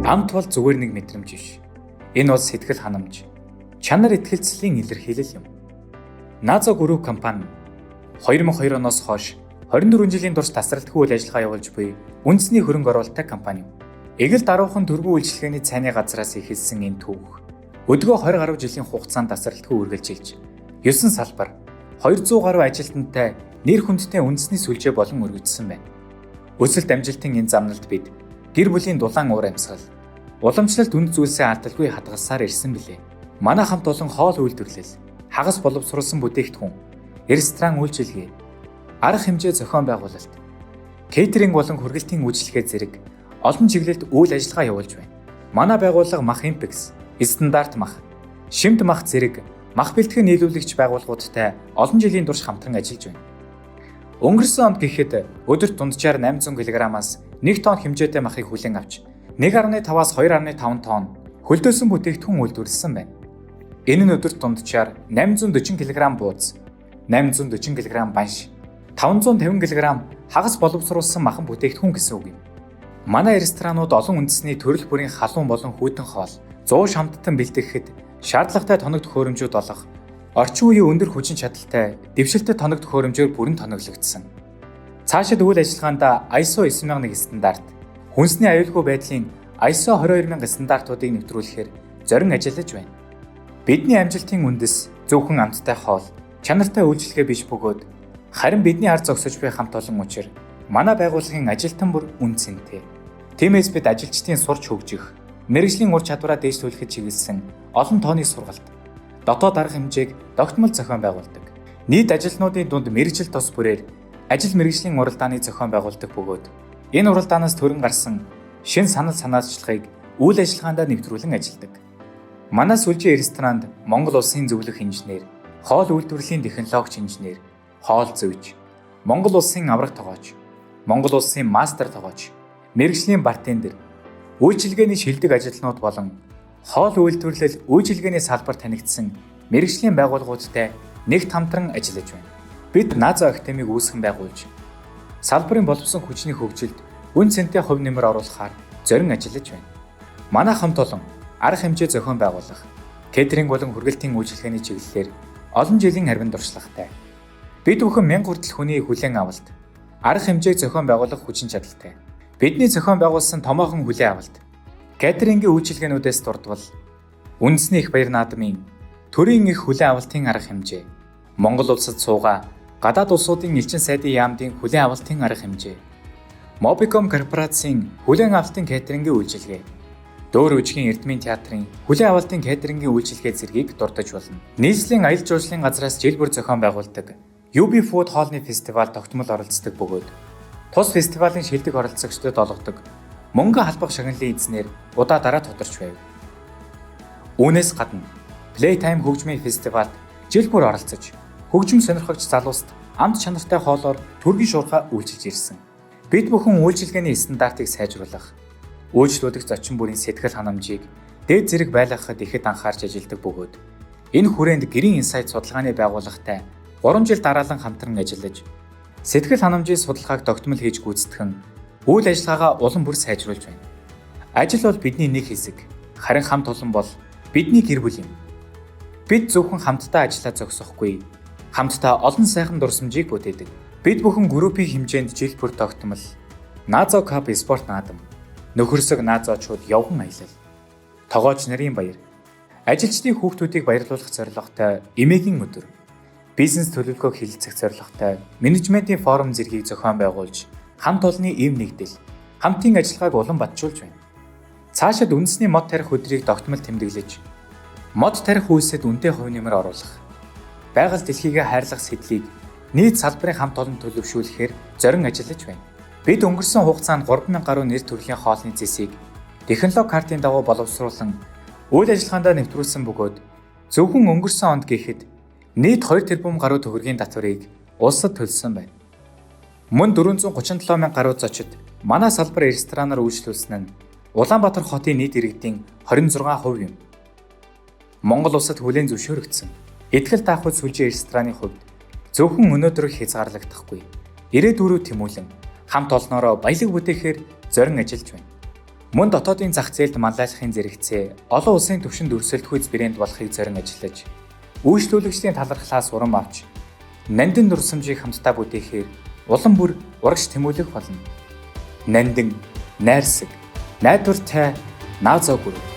Амт бол зүгээр нэг мэдрэмж биш. Энэ бол сэтгэл ханамж, чанар итгэлцлийн илэрхийлэл юм. Назо Group компани 2002 оноос хойш 24 жилийн турш тасралтгүй үйл ажиллагаа явуулж буй үндэсний хөрөнгө оруулалттай компани юм. Эгэл даруухан дөрвөн үйлчлэгээний цайны газраас эхэлсэн энэ түүх өдгөө 20 гаруй жилийн хугацаанд тасралтгүй үргэлжилж 9 салбар 200 гаруй ажилтнтай нэр хүндтэй үндэсний сүлжээ болон өргөжсөн байна. Өсөлт амжилтын энэ замналд бид гэр бүлийн дулаан уур амьсгал, уламжлалт үнд зүйлсээ алдалгүй хадгалсаар ирсэн билээ. Манай хамт олон хоол үйлдвэрлэл, хагас боловсруулсан бүтээгдэхүүн, ресторан үйлчилгээ, арга хэмжээ зохион байгуулалт, кейтеринг болон хүргэлтийн үйлчлэгээ зэрэг олон чиглэлд үйл ажиллагаа явуулж байна. Манай байгууллага Мах Импекс, Стандарт Мах, Шимт Мах зэрэг мах бэлтгэн нийлүүлэгч байгууллагуудтай олон жилийн турш хамтран ажиллаж байна. Өнгөрсөн онд гэхэд өдөрт дунджаар 800 кг-аас 1 тонн хэмжээтэй махыг хүлээн авч 1.5-аас 2.5 тонн хөлдөөсөн бүтээгдэхүүн үйлдвэрлэсэн байна. Энэ нь өдөрт дунджаар 840 кг бууз, 840 кг банш, 550 кг хагас боловсруулсан махан бүтээгдэхүүн гэсэн үг юм. Манай ресторанууд олон үндэсний төрөл бүрийн халуун болон хүйтэн хоол, 100 шамттан бэлтгэхэд шаардлагатай тоног төхөөрөмжүүд олох, орчин үеийн өндөр хүчин чадалтай, дэвшилтэт тоног төхөөрөмжөөр бүрэн тоноглогдсон. Цаашид үйл ажиллагаанд ISO 9001 стандарт, хүнсний аюулгүй байдлын ISO 22000 стандартуудыг нэвтрүүлэхээр зорин ажиллаж байна. Бидний амжилтын үндэс зөвхөн амттай хоол, чанартай үйлчлэгээ биш бөгөөд харин бидний ард зогсож буй хамт олон учир манай байгууллагын ажилтан бүр үн цэнтэй. Тиймээс бид ажилчдын сурч хөгжих, мэргэжлийн ур чадвараа дээшлүүлэхэд чиглэсэн олон тооны сургалт, дотоод арга хэмжээг тогтмол зохион байгуулдаг. Нийт ажилтнуудын дунд мэргэжил тус бүрээр ажил мэргэжлийн уралдааны зохион байгуулдаг бөгөөд энэ уралдаанаас төрөн гарсан шин санал санаачлагыг үйл ажиллагаанд нэвтрүүлэн ажилладаг. Манай сүлжээ ресторанд Монгол улсын зөвлөх инженер, хоол үйлдвэрлэлийн технологич инженер, хоол зөөж, Монгол улсын авраг тогооч, Монгол улсын мастер тогооч, мэргэжлийн бартендер, үйлчилгээний шилдэг ажилтнууд болон хоол үйлдвэрлэл үйлчилгээний салбарт танигдсан мэргэжлийн байгууллагуудтай нэгт хамтран ажиллаж байна. Бид Назо Академиг үүсгэн байгуулж, салбарын боловсон хүчний хөгжилд үн цэнтэй хувь нэмэр оруулахаар зорин ажиллаж байна. Манай хамт олон арга хэмжээ зохион байгуулах, кейтеринг болон хүргэлтийн үйлчилгээний чиглэлээр олон жилийн харьван туршлагатай. Бид бүхэн 1000 хүртэл хүний хүлээн авалт, арга хэмжээг зохион байгуулах хүчин чадалтай. Бидний зохион байгуулсан томоохон хүлээн авалт, кейтерингийн үйлчилгээнүүдээс дурдвал үндэсний их баяр наадмын төрийн их хүлээн авалтын арга хэмжээ, Монгол улсад суугаа гадаад улсуудын элчин сайдын яамдын хүлээн авалтын арга хэмжээ, Mobicom корпорацийн хүлээн авалтын кейтерингийн үйлчилгээ, Дөөр үжигийн Эрдмийн театрын хүлээн авалтын кейтерингийн үйлчилгээ зэргийг дурдж болно. Нийслэлийн аялал жуулчлалын газраас жил бүр зохион байгуулдаг UB Food хоолны фестиваль тогтмол оролцдог бөгөөд тус фестивалийн шилдэг оролцогчдод олгодог мөнгө халбах шагналын эзнээр удаа дараа тодорч байв. Үүнээс гадна Playtime хөгжмийн фестивальд жил бүр оролцож, хөгжим сонирхогч залууст амт чанартай хоолоор төргийн шуурхаа үйлчилж ирсэн. Бид бүхэн үйлчилгээний стандартыг сайжруулах, үйлчлүүлэх зочин бүрийн сэтгэл ханамжийг дээд зэрэг байлгахад ихэд анхаарч ажилладаг бөгөөд энэ хүрээнд гэрийн инсайт судалгааны байгууллагатай 3 жил дараалан хамтран ажиллаж, сэтгэл ханамжийн судалгааг тогтмол хийж гүйцэтгэн үйл ажиллагаагаа улам бүр сайжруулж байна. Ажил бол бидний нэг хэсэг, харин хамт олон бол бидний гэр бүл юм. Бид зөвхөн хамтдаа ажиллаа зогсохгүй, хамтдаа олон сайхан дурсамжийг бүтээдэг. Бид бүхэн группийн хэмжээнд жил бүр тогтмол Назо Cup спорт наадам, нөхөрсөг наазочууд явган аялал, тогооч нарын баяр, ажилчдын хүүхдүүдийг баярлуулах зорилготой эмээгийн өдөр, бизнес төлөвлөгөөг хэлэлцэх зорилготой менежментийн форум зэргийг зохион байгуулж, хамт олонны эв нэгдэл, хамтын ажиллагааг улам батжуулж байна. Цаашид үндэсний мод тарих өдрийг тогтмол тэмдэглэж, мод тарих үйлсэд үнэтэй хувь нэмэр оруулах, байгаль дэлхийгээ хайрлах сэдлийг нийт салбарын хамт олон төлөвшүүлэхээр зорин ажиллаж байна. Бид өнгөрсөн хугацаанд 3000 гаруй нэр төрлийн хоолны зэсийг технологи картын дагуу боловсруулан үйл ажиллагаанд нэвтрүүлсэн бөгөөд зөвхөн өнгөрсөн онд гэхэд нийт 2 тэрбум гаруй төгрөгийн татварыг улсад төлсөн байна. Мөн 437 мянга гаруй зочид манай салбар ресторанаар үйлчлүүлсэн нь Улаанбаатар хотын нийт иргэдийн 26% юм. Монгол улсад хүлээн зөвшөөрөгдсөн итгэл таахуй сүлжээ рестораны хувьд зөвхөн өнөөдөр хязгаарлагдахгүй. Ирээдүйрөө тэмүүлэн хамт олноороо баялаг бүтээхээр зорин ажиллаж байна. Мөн дотоодын зах зээлд манлайлахын зэрэгцээ олон улсын түвшинд өрсөлдөхүйц брэнд болохыг зорин ажиллаж, үйлчлүүлэгчдийн талархлаас урам авч, Нандин дурсамжийг хамтдаа бүтээхээр улам бүр урагш тэмүүлэх болно. Нандин, найрсаг, найдвартай Нааза Group